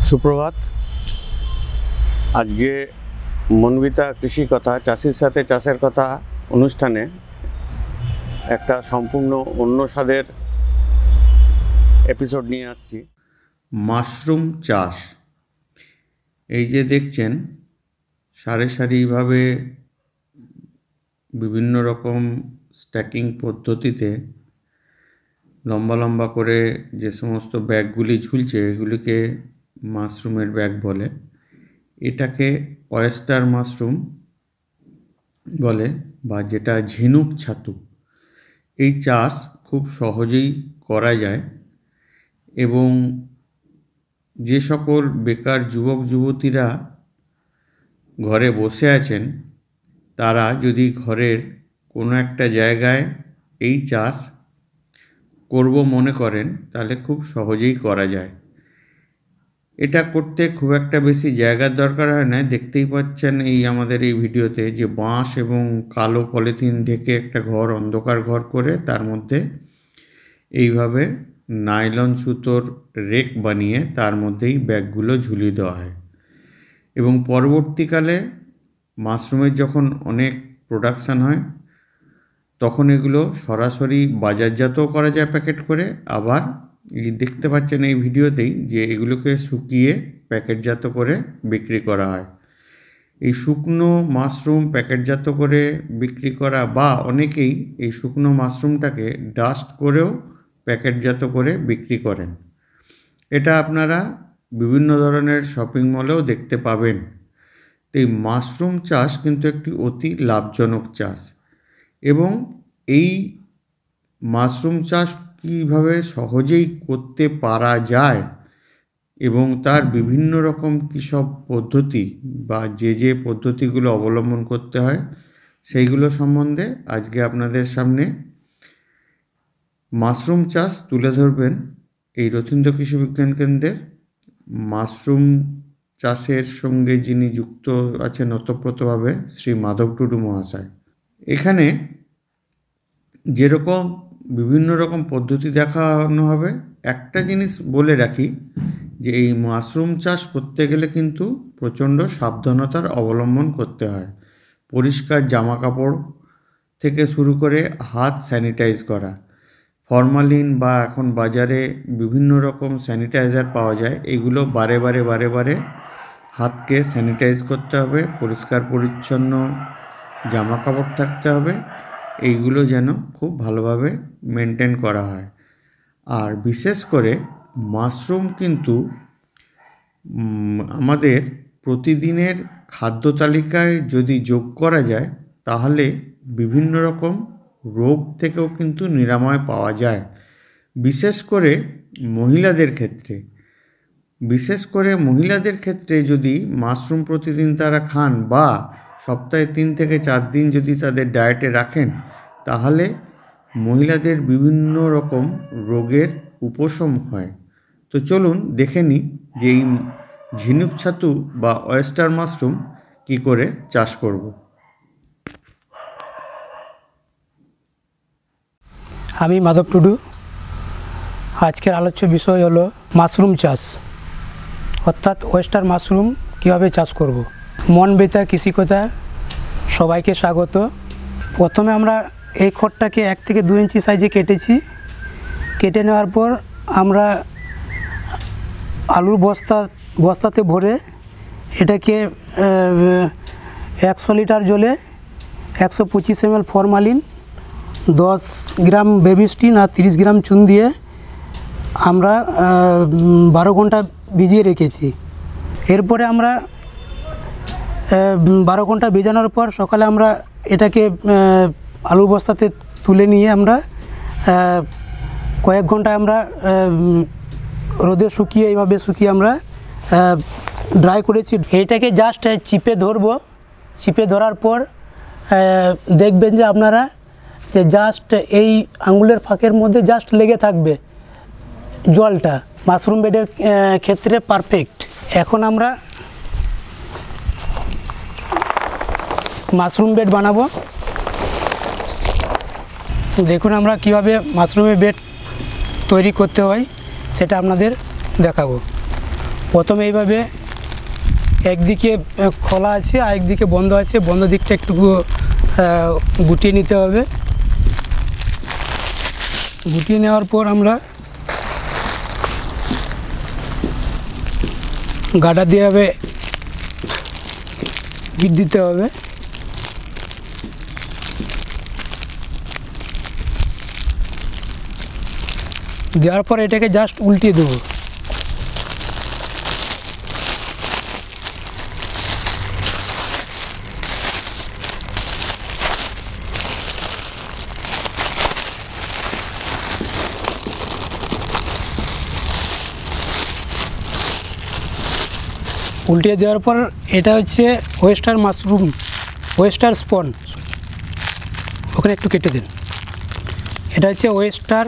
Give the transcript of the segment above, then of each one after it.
সুপ্রভাত। আজকে মনবিতা কৃষি কথা, চাষির সাথে চাষের কথা অনুষ্ঠানে একটা সম্পূর্ণ অন্য স্বাদের এপিসোড নিয়ে আসছি। মাশরুম চাষ। এই যে দেখছেন সারি সারিভাবে বিভিন্ন রকম স্ট্যাকিং পদ্ধতিতে লম্বা লম্বা করে যে সমস্ত ব্যাগগুলি ঝুলছে এগুলিকে মাশরুমের ব্যাগ বলে। এটাকে অয়েস্টার মাশরুম বলে, বা যেটা ঝিনুক ছাতু। এই চাষ খুব সহজেই করা যায় এবং যে সকল বেকার যুবক যুবতীরা ঘরে বসে আছেন তারা যদি ঘরের কোনো একটা জায়গায় এই চাষ করব মনে করেন তাহলে খুব সহজেই করা যায়। এটা করতে খুব একটা বেশি জায়গার দরকার হয় না। দেখতেই পাচ্ছেন এই আমাদের এই ভিডিওতে যে বাঁশ এবং কালো পলিথিন ঢেকে একটা ঘর, অন্ধকার ঘর করে তার মধ্যে এইভাবে নাইলন সুতোর রেক বানিয়ে তার মধ্যেই ব্যাগগুলো ঝুলিয়ে দেওয়া হয় এবং পরবর্তীকালে মাশরুমের যখন অনেক প্রোডাকশান হয় তখন এগুলো সরাসরি বাজারজাতও করা যায় প্যাকেট করে। আবার এই দেখতে পাচ্ছেন এই ভিডিওতেই যে এগুলোকে শুকিয়ে প্যাকেটজাত করে বিক্রি করা হয়। এই শুকনো মাশরুম প্যাকেটজাত করে বিক্রি করা, বা অনেকেই এই শুকনো মাশরুমটাকে ডাস্ট করেও প্যাকেটজাত করে বিক্রি করেন। এটা আপনারা বিভিন্ন ধরনের শপিং মলেও দেখতে পাবেন। তো এই মাশরুম চাষ কিন্তু একটি অতি লাভজনক চাষ এবং এই মাশরুম চাষ কীভাবে সহজেই করতে পারা যায় এবং তার বিভিন্ন রকম কী সব পদ্ধতি বা যে পদ্ধতিগুলো অবলম্বন করতে হয় সেইগুলো সম্বন্ধে আজকে আপনাদের সামনে মাশরুম চাষ তুলে ধরবেন এই রথীন্দ্র কৃষি বিজ্ঞান কেন্দ্রের মাশরুম চাষের সঙ্গে যিনি যুক্ত আছেন ওতপ্রোতভাবে, শ্রী মাধব টুডু মহাশয়। এখানে যেরকম বিভিন্ন রকম পদ্ধতি দেখানো হবে, একটা জিনিস বলে রাখি যে এই মাশরুম চাষ করতে গেলে কিন্তু প্রচণ্ড সাবধানতার অবলম্বন করতে হয়। পরিষ্কার জামা কাপড় থেকে শুরু করে হাত স্যানিটাইজ করা, ফরমালিন বা এখন বাজারে বিভিন্ন রকম স্যানিটাইজার পাওয়া যায়, এগুলো বারে বারে হাতকে স্যানিটাইজ করতে হবে। পরিষ্কার পরিচ্ছন্ন জামা কাপড় থাকতে হবে। এইগুলো যেন খুব ভালোভাবে মেনটেন করা হয়। আর বিশেষ করে মাশরুম কিন্তু আমাদের প্রতিদিনের খাদ্য তালিকায় যদি যোগ করা যায় তাহলে বিভিন্ন রকম রোগ থেকেও কিন্তু নিরাময় পাওয়া যায়। বিশেষ করে মহিলাদের ক্ষেত্রে যদি মাশরুম প্রতিদিন তারা খান বা সপ্তাহে 3 থেকে 4 দিন যদি তাদের ডায়েটে রাখেন তাহলে মহিলাদের বিভিন্ন রকম রোগের উপশম হয়। তো চলুন দেখে নিই যে এই ঝিনুক ছাতু বা অয়েস্টার মাশরুম কী করে চাষ করব। আমি মাধব টুডু। আজকের আলোচ্য বিষয় হলো মাশরুম চাষ, অর্থাৎ ওয়েস্টার মাশরুম কীভাবে চাষ করব। মনবিতা কৃষি কথা সবাইকে স্বাগত। প্রথমে আমরা এই খড়টাকে 1 থেকে 2 ইঞ্চি সাইজে কেটে নেওয়ার পর আমরা আলুর বস্তাতে ভরে এটাকে 100 লিটার জলে 125 ml ফরমালিন, 10 গ্রাম বেবি স্টিন আর 30 গ্রাম চুন দিয়ে আমরা 12 ঘন্টা ভিজিয়ে রেখেছি। এরপরে আমরা 12 ঘন্টা ভেজানোর পর সকালে আমরা এটাকে আলুর বস্তাতে তুলে নিয়ে আমরা কয়েক ঘন্টা আমরা রোদে এইভাবে শুকিয়ে আমরা ড্রাই করেছি। এইটাকে জাস্ট চিপে ধরবো। চিপে ধরার পর দেখবেন যে আপনারা যে জাস্ট এই আঙুলের ফাঁকের মধ্যে জাস্ট লেগে থাকবে জলটা। মাশরুম বেডের ক্ষেত্রে পারফেক্ট। এখন আমরা মাশরুম বেড বানাবো। দেখুন আমরা কিভাবে মাশরুমের বেড তৈরি করতে হয় সেটা আপনাদের দেখাবো। প্রথমে এইভাবে একদিকে খোলা আছে আর একদিকে বন্ধ আছে, বন্ধ দিকটা একটু গুটিয়ে নিতে হবে। গুটিয়ে নেওয়ার পর আমরা গাডার দিয়ে হবে গিট দিতে হবে। দেওয়ার পর এটাকে জাস্ট উল্টিয়ে দেবো। উল্টিয়ে দেওয়ার পর এটা হচ্ছে ওয়েস্টার মাশরুম, ওয়েস্টার স্পন, ওখানে একটু কেটে দিন। এটা হচ্ছে ওয়েস্টার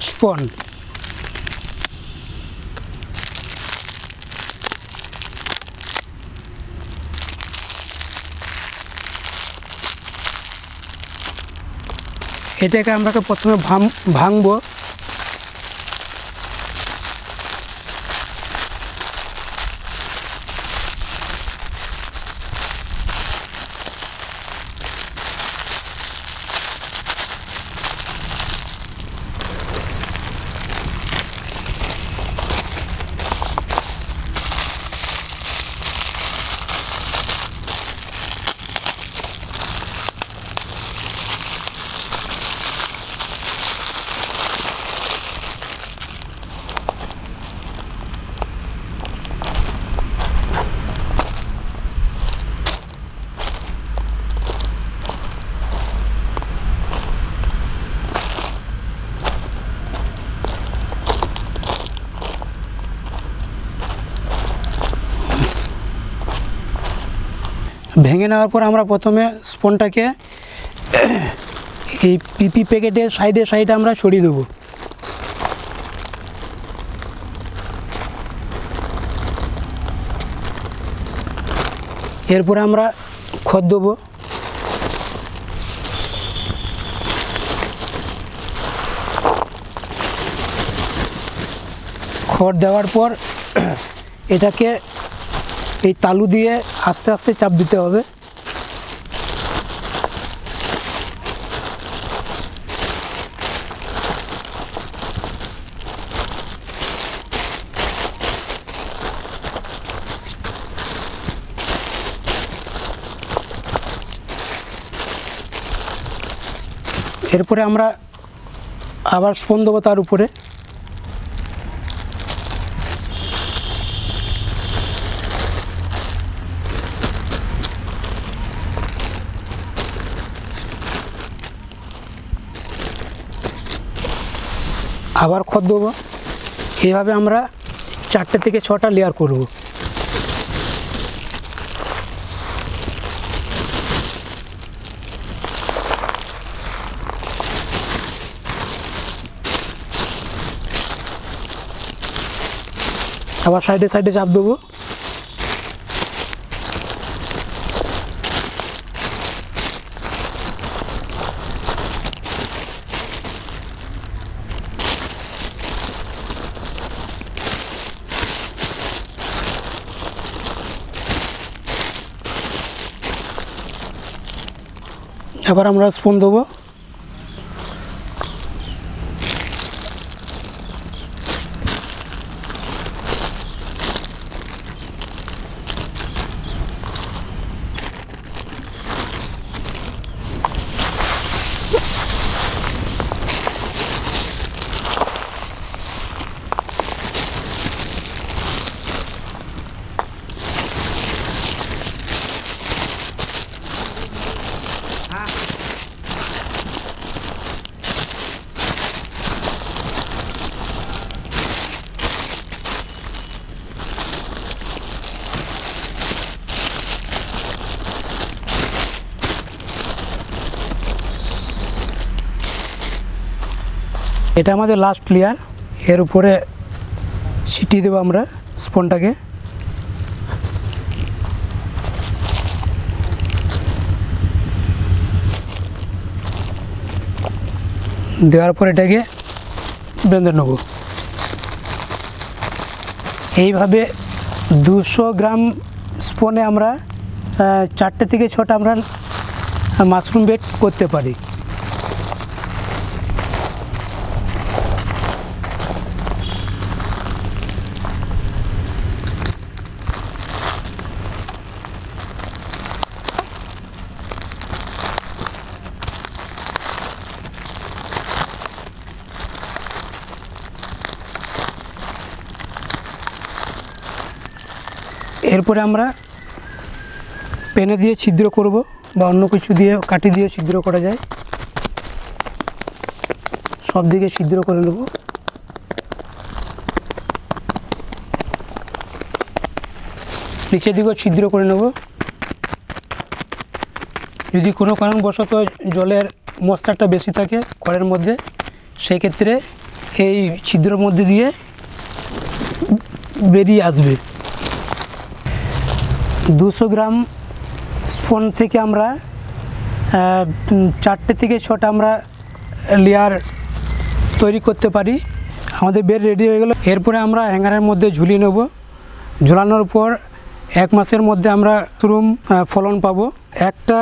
স্পন। এটাকে আমরা প্রথমে ভাঙবো। ভেঙে নেওয়ার পর আমরা প্রথমে স্পনটাকে এই পিপি প্যাকেটের সাইডে আমরা ছড়িয়ে দেবো। এরপরে আমরা খড় দেবো। খড় দেওয়ার পর এটাকে এই তালু দিয়ে আস্তে আস্তে চাপ দিতে হবে। এরপরে আমরা আবার স্পন দেবো তার উপরে। আবার খড় দেবো। এইভাবে আমরা 4টে থেকে 6টা লেয়ার করব। আবার সাইডে চাপ দেবো। আবার আমরা স্পুন দেবো। এটা আমাদের লাস্ট লেয়ার। এর উপরে ছিটিয়ে দেবো আমরা স্পনটাকে। দেওয়ার পর এটাকে বেঁধে নেব। এইভাবে 200 গ্রাম স্পনে আমরা 4টে থেকে 6টা আমরা মাশরুম বেড করতে পারি। এরপরে আমরা পেনে দিয়ে ছিদ্র করব বা অন্য কিছু দিয়ে কাঠি দিয়ে ছিদ্র করা যায়, সব দিকে ছিদ্র করে নেব। নিচের দিকেও ছিদ্র করে নেব। যদি কোনো কারণবশত জলের ময়েশ্চারটা বেশি থাকে খড়ের মধ্যে, সেই ক্ষেত্রে এই ছিদ্রের মধ্যে দিয়ে বেরিয়ে আসবে। 200 গ্রাম স্পন থেকে আমরা 4টে থেকে 6টা আমরা লেয়ার তৈরি করতে পারি। আমাদের বেড রেডি হয়ে গেল। এরপরে আমরা হ্যাঙ্গারের মধ্যে ঝুলিয়ে নেব। ঝুলানোর পর 1 মাসের মধ্যে আমরা মাশরুম ফলন পাবো। একটা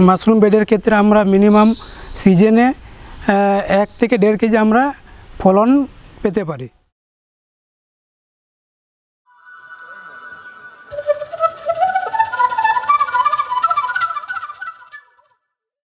মাশরুম বেডের ক্ষেত্রে আমরা মিনিমাম সিজনে 1 থেকে 1.5 কেজি আমরা ফলন পেতে পারি।